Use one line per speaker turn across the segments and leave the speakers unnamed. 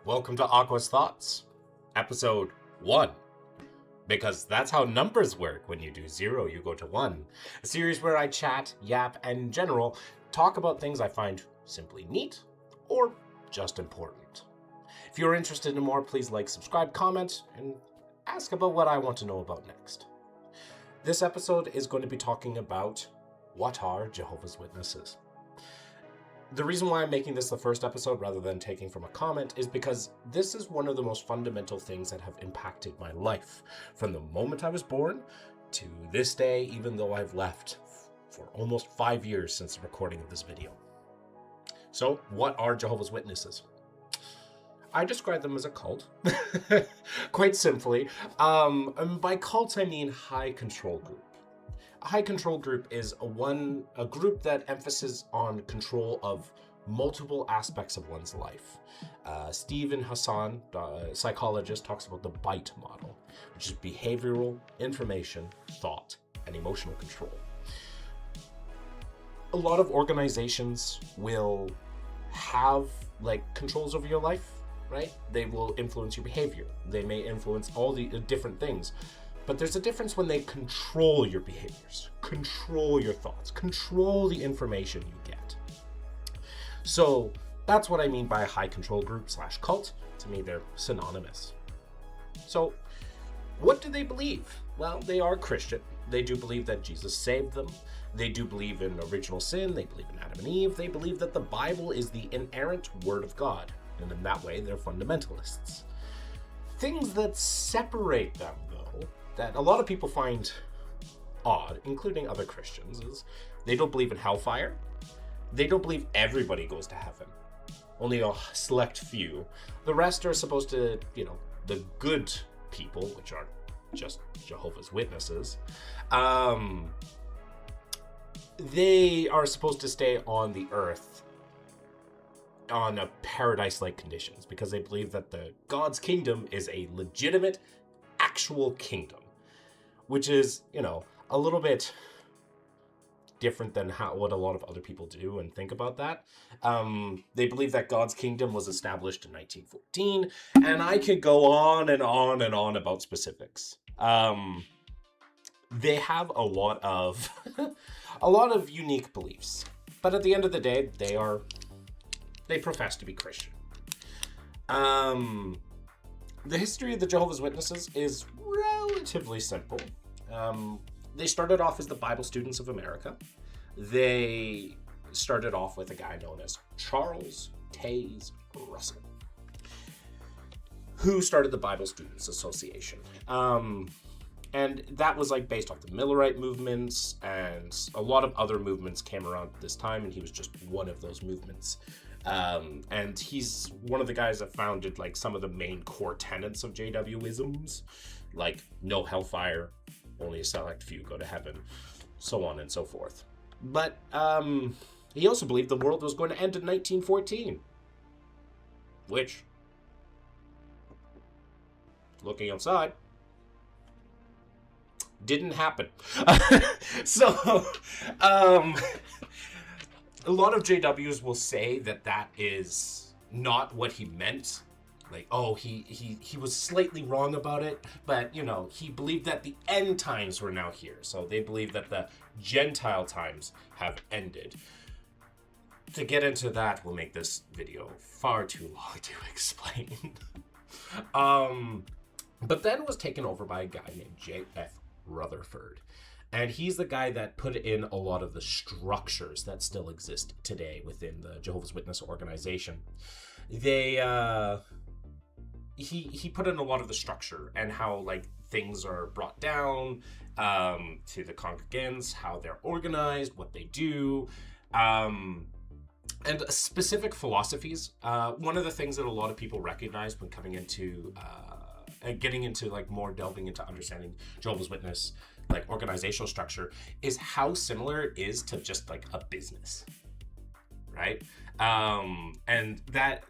Welcome to Aqua's Thoughts, episode 1. Because that's how numbers work. When you do 0, you go to 1. A series where I chat, yap, and in general, talk about things I find simply neat or just important. If you're interested in more, please like, subscribe, comment, and ask about what I want to know about next. This episode is going to be talking about what are Jehovah's Witnesses. The reason why I'm making this the first episode rather than taking from a comment is because this is one of the most fundamental things that have impacted my life from the moment I was born to this day, even though I've left for almost 5 years since the recording of this video. So, what are Jehovah's Witnesses? I describe them as a cult, quite simply. And by cult, I mean high control group. A high control group is a group that emphasizes on control of multiple aspects of one's life. Stephen Hassan, psychologist, talks about the BITE model, which is behavioral, information, thought, and emotional control. A lot of organizations will have controls over your life, right? They will influence your behavior. They may influence all the different things. But there's a difference when they control your behaviors, control your thoughts, control the information you get. So that's what I mean by a high control group / cult. To me, they're synonymous. So what do they believe? Well, they are Christian. They do believe that Jesus saved them. They do believe in original sin. They believe in Adam and Eve. They believe that the Bible is the inerrant word of God. And in that way, they're fundamentalists. Things that separate them, though, that a lot of people find odd, including other Christians, is they don't believe in hellfire. They don't believe everybody goes to heaven. Only a select few. The rest are supposed to, the good people, which are just Jehovah's Witnesses, they are supposed to stay on the earth on a paradise-like conditions because they believe that the God's kingdom is a legitimate, actual kingdom, which is, a little bit different than what a lot of other people do and think about that. They believe that God's kingdom was established in 1914, and I could go on and on and on about specifics. They have a lot of unique beliefs, but at the end of the day, they profess to be Christian. The history of the Jehovah's Witnesses is relatively simple. They started off as the Bible Students of America. They started off with a guy known as Charles Taze Russell, who started the Bible Students Association. And that was based off the Millerite movements, and a lot of other movements came around at this time, and he was just one of those movements. And he's one of the guys that founded some of the main core tenets of JW-isms, like no hellfire, only a select few go to heaven, so on and so forth. But he also believed the world was going to end in 1914, which, looking outside, didn't happen. So, a lot of JWs will say that is not what he meant. He was slightly wrong about it, but, he believed that the end times were now here. So they believe that the Gentile times have ended. To get into that will make this video far too long to explain. But then was taken over by a guy named J.F. Rutherford. And he's the guy that put in a lot of the structures that still exist today within the Jehovah's Witness organization. He put in a lot of the structure and how things are brought down to the congregants, how they're organized, what they do, and specific philosophies. One of the things that a lot of people recognize when coming into and getting into more delving into understanding Jehovah's Witness organizational structure is how similar it is to just a business, right? And that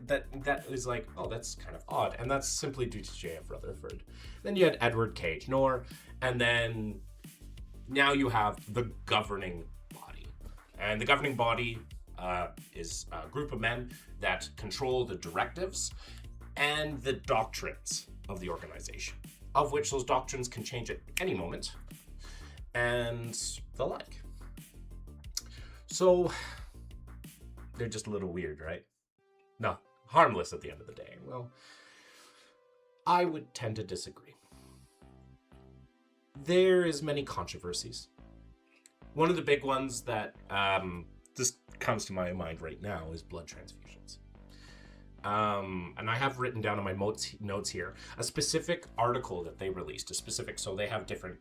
is that's kind of odd, and that's simply due to J.F. Rutherford. Then you had Edward K. Knorr, and then now you have the governing body, and the governing body is a group of men that control the directives and the doctrines of the organization, of which those doctrines can change at any moment, and the like. So, they're just a little weird, right? No, harmless at the end of the day. Well, I would tend to disagree. There is many controversies. One of the big ones that just comes to my mind right now is blood transfusions. And I have written down in my notes here a specific article that they released, so they have different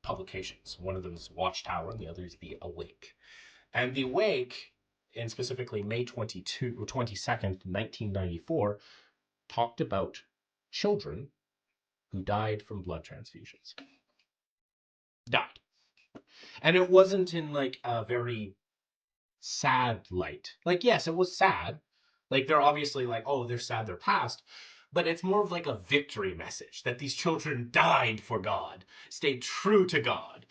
publications. One of them is Watchtower and the other is The Awake. And The Awake, and specifically May 22nd, 1994, talked about children who died from blood transfusions. Died. And it wasn't in like a very sad light. Like, yes, it was sad. Like, they're obviously like, oh, they're sad they're past. But it's more of like a victory message that these children died for God, stayed true to God,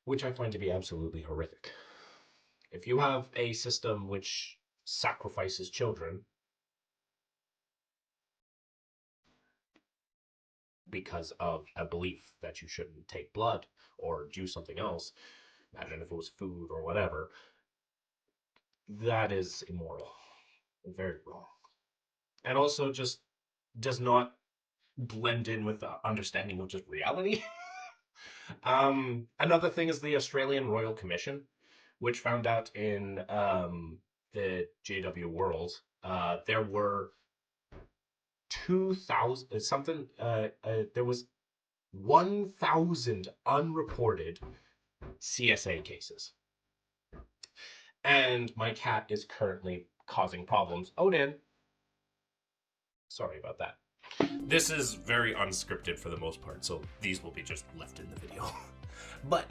which I find to be absolutely horrific. If you have a system which sacrifices children because of a belief that you shouldn't take blood or do something else, imagine if it was food or whatever, that is immoral, very wrong, and also just does not blend in with the understanding of just reality. Another thing is the Australian Royal Commission, which found out in the JW world, there were 2,000 something. There was 1,000 unreported CSA cases, and my cat is currently causing problems. Odin, sorry about that. This is very unscripted for the most part, so these will be just left in the video. But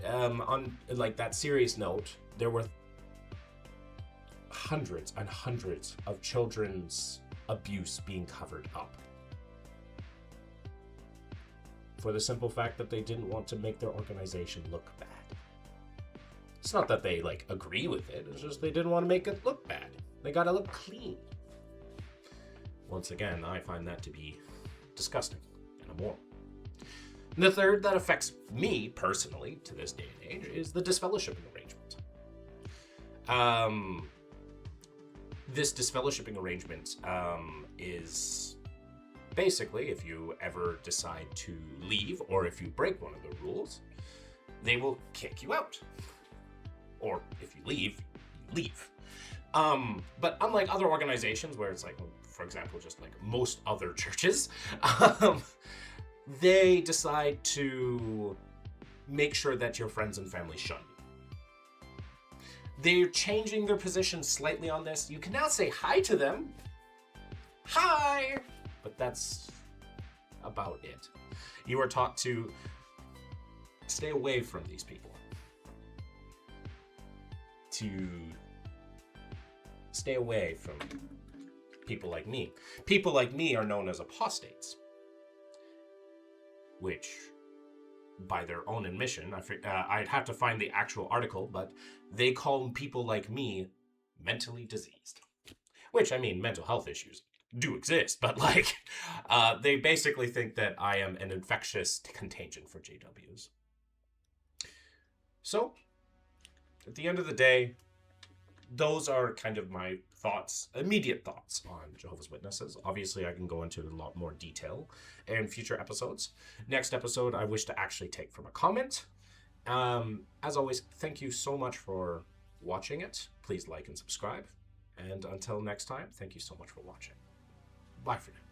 on like that serious note, there were hundreds and hundreds of children's abuse being covered up for the simple fact that they didn't want to make their organization look bad. It's not that they like agree with it, it's just they didn't want to make it look bad. They gotta look clean. Once again, I find that to be disgusting and immoral. And the third that affects me personally to this day and age is the disfellowshipping arrangement. This disfellowshipping arrangement is basically, if you ever decide to leave or if you break one of the rules, they will kick you out. Or if you leave, you leave. But unlike other organizations where it's like, for example, just like most other churches, they decide to make sure that your friends and family shun you. They're changing their position slightly on this. You can now say hi to them. Hi! But that's about it. You are taught to stay away from these people. To stay away from people like me. People like me are known as apostates, which, by their own admission, I'd have to find the actual article, but they call people like me mentally diseased. Which, I mean, mental health issues do exist, but like, they basically think that I am an infectious contagion for JWs. So, at the end of the day, those are kind of my thoughts, immediate thoughts on Jehovah's Witnesses. Obviously, I can go into a lot more detail in future episodes. Next episode, I wish to actually take from a comment. As always, thank you so much for watching it. Please like and subscribe. And until next time, thank you so much for watching. Bye for now.